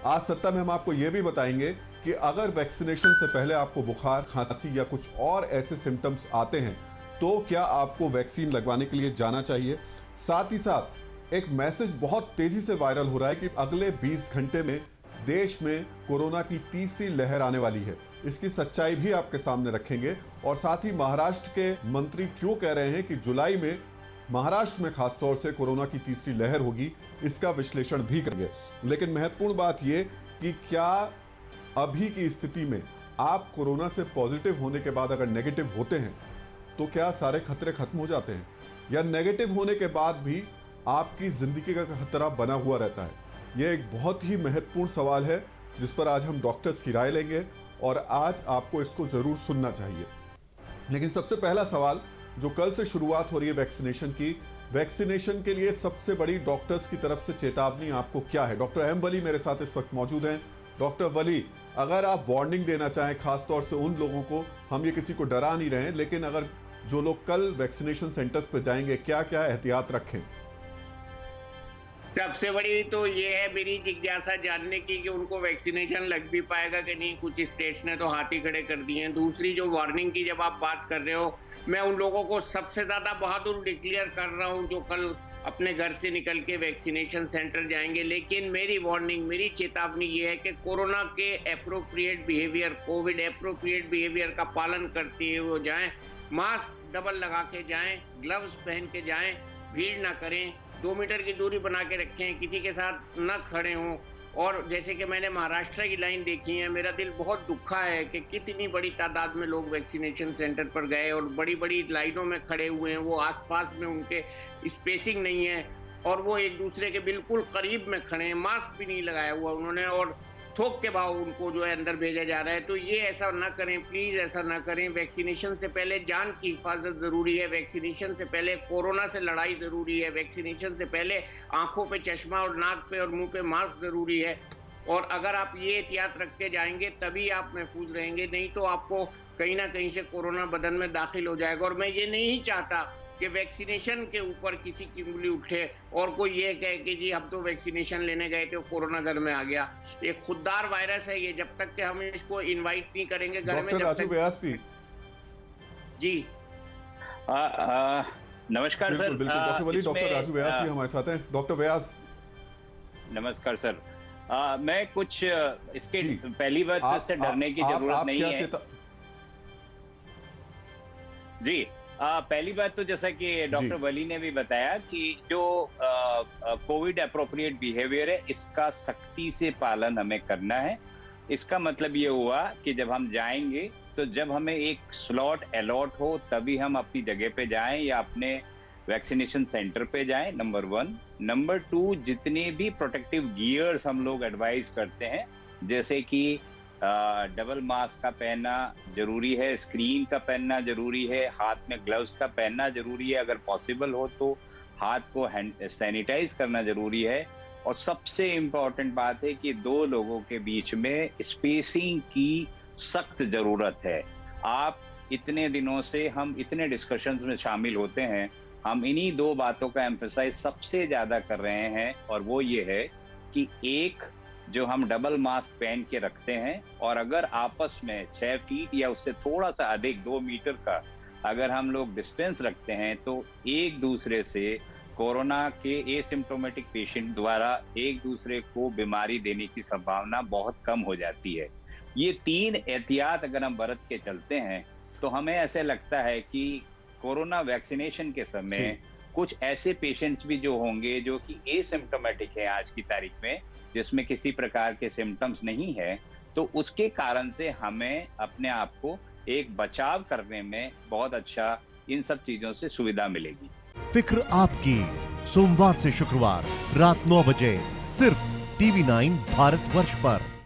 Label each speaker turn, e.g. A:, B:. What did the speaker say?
A: आज सत्ता में हम आपको यह भी बताएंगे कि अगर वैक्सीनेशन से पहले आपको बुखार, खांसी या कुछ और ऐसे सिम्टम्स आते हैं तो क्या आपको वैक्सीन लगवाने के लिए जाना चाहिए। साथ ही साथ एक मैसेज बहुत तेजी से वायरल हो रहा है कि अगले 20 घंटे में देश में कोरोना की तीसरी लहर आने वाली है। इसकी सच्चाई भी आपके सामने रखेंगे और साथ ही महाराष्ट्र के मंत्री क्यों कह रहे हैं कि जुलाई में महाराष्ट्र में खासतौर से कोरोना की तीसरी लहर होगी, इसका विश्लेषण भी करेंगे। लेकिन महत्वपूर्ण बात यह कि क्या अभी की स्थिति में आप कोरोना से पॉजिटिव होने के बाद अगर नेगेटिव होते हैं तो क्या सारे खतरे खत्म हो जाते हैं, या नेगेटिव होने के बाद भी आपकी जिंदगी का खतरा बना हुआ रहता है। यह एक बहुत ही महत्वपूर्ण सवाल है जिस पर आज हम डॉक्टर्स की राय लेंगे और आज आपको इसको जरूर सुनना चाहिए। लेकिन सबसे पहला सवाल, जो कल से शुरुआत हो रही है वैक्सीनेशन की, वैक्सीनेशन के लिए सबसे बड़ी डॉक्टर्स की तरफ से चेतावनी आपको क्या है। डॉक्टर एम वली मेरे साथ इस वक्त मौजूद हैं। डॉक्टर वली, अगर आप वार्निंग देना चाहें खासतौर से उन लोगों को, हम ये किसी को डरा नहीं रहे हैं, लेकिन अगर जो लोग कल वैक्सीनेशन सेंटर्स पे जाएंगे क्या क्या एहतियात रखें।
B: सबसे बड़ी तो ये है मेरी जिज्ञासा जानने की कि उनको वैक्सीनेशन लग भी पाएगा कि नहीं। कुछ स्टेट्स ने तो हाथ ही खड़े कर दिए हैं। दूसरी, जो वार्निंग की जब आप बात कर रहे हो, मैं उन लोगों को सबसे ज्यादा बहादुर डिक्लेयर कर रहा हूं जो कल अपने घर से निकल के वैक्सीनेशन सेंटर जाएंगे। लेकिन मेरी वार्निंग, मेरी चेतावनी ये है कि कोरोना के appropriate behaviour, Covid appropriate behaviour का पालन करते हुए जाएं। मास्क डबल लगा के जाएं, ग्लव्स पहन के जाएं, भीड़ ना करें, 2 मीटर की दूरी बना के रखें, किसी के साथ न खड़े हों। और जैसे कि मैंने महाराष्ट्र की लाइन देखी है, मेरा दिल बहुत दुखा है कि कितनी बड़ी तादाद में लोग वैक्सीनेशन सेंटर पर गए और बड़ी बड़ी लाइनों में खड़े हुए हैं। वो आसपास में उनके स्पेसिंग नहीं है और वो एक दूसरे के बिल्कुल करीब में खड़े हैं, मास्क भी नहीं लगाया हुआ उन्होंने, और थोक के भाव उनको जो है अंदर भेजा जा रहा है। तो ये ऐसा ना करें, प्लीज ऐसा ना करें। वैक्सीनेशन से पहले जान की हिफाजत जरूरी है, वैक्सीनेशन से पहले कोरोना से लड़ाई जरूरी है, वैक्सीनेशन से पहले आंखों पे चश्मा और नाक पे और मुंह पे मास्क जरूरी है। और अगर आप ये एहतियात रख के जाएंगे तभी आप महफूज रहेंगे, नहीं तो आपको कहीं ना कहीं से कोरोना बदन में दाखिल हो जाएगा। और मैं ये नहीं चाहता कि वैक्सीनेशन के ऊपर किसी की उंगली उठे और कोई ये कहे कि जी हम तो वैक्सीनेशन लेने गए थे, कोरोना घर में आ गया। एक खुददार वायरस है ये, जब तक कि हम इसको इनवाइट नहीं करेंगे घर में।
A: डॉक्टर राजू व्यास भी
B: जी
C: नमस्कार सर।
A: बिल्कुल डॉक्टर वली, डॉक्टर राजू व्यास भी हमारे साथ हैं। डॉक्टर व्यास
C: नमस्कार सर। मैं कुछ इसके पहली बात से डरने की जरूरत नहीं है जी। पहली बात तो जैसा कि डॉक्टर वली ने भी बताया कि जो कोविड एप्रोप्रिएट बिहेवियर है, इसका सख्ती से पालन हमें करना है। इसका मतलब ये हुआ कि जब हम जाएंगे तो जब हमें एक स्लॉट अलॉट हो तभी हम अपनी जगह पे जाएं या अपने वैक्सीनेशन सेंटर पे जाएं, नंबर 1। नंबर 2, जितने भी प्रोटेक्टिव गियर्स हम लोग एडवाइज करते हैं, जैसे कि डबल मास्क का पहनना जरूरी है, स्क्रीन का पहनना जरूरी है, हाथ में ग्लव्स का पहनना जरूरी है, अगर पॉसिबल हो तो हाथ को सैनिटाइज करना जरूरी है। और सबसे इम्पोर्टेंट बात है कि 2 लोगों के बीच में स्पेसिंग की सख्त जरूरत है। आप इतने दिनों से हम इतने डिस्कशंस में शामिल होते हैं, हम इन्हीं 2 बातों का एम्फसाइज सबसे ज्यादा कर रहे हैं, और वो ये है कि एक, जो हम डबल मास्क पहन के रखते हैं, और अगर आपस में 6 फीट या उससे थोड़ा सा अधिक 2 मीटर का अगर हम लोग डिस्टेंस रखते हैं तो एक दूसरे से कोरोना के एसिम्प्टोमेटिक पेशेंट द्वारा एक दूसरे को बीमारी देने की संभावना बहुत कम हो जाती है। ये 3 एहतियात अगर हम बरत के चलते हैं तो हमें ऐसे लगता है कि कोरोना वैक्सीनेशन के समय कुछ ऐसे पेशेंट्स भी जो होंगे जो कि एसिम्प्टोमेटिक है आज की तारीख में, जिसमें किसी प्रकार के सिम्टम्स नहीं है, तो उसके कारण से हमें अपने आप को एक बचाव करने में बहुत अच्छा इन सब चीजों से सुविधा मिलेगी।
D: फिक्र आपकी, सोमवार से शुक्रवार रात 9 बजे सिर्फ TV9 भारतवर्ष पर।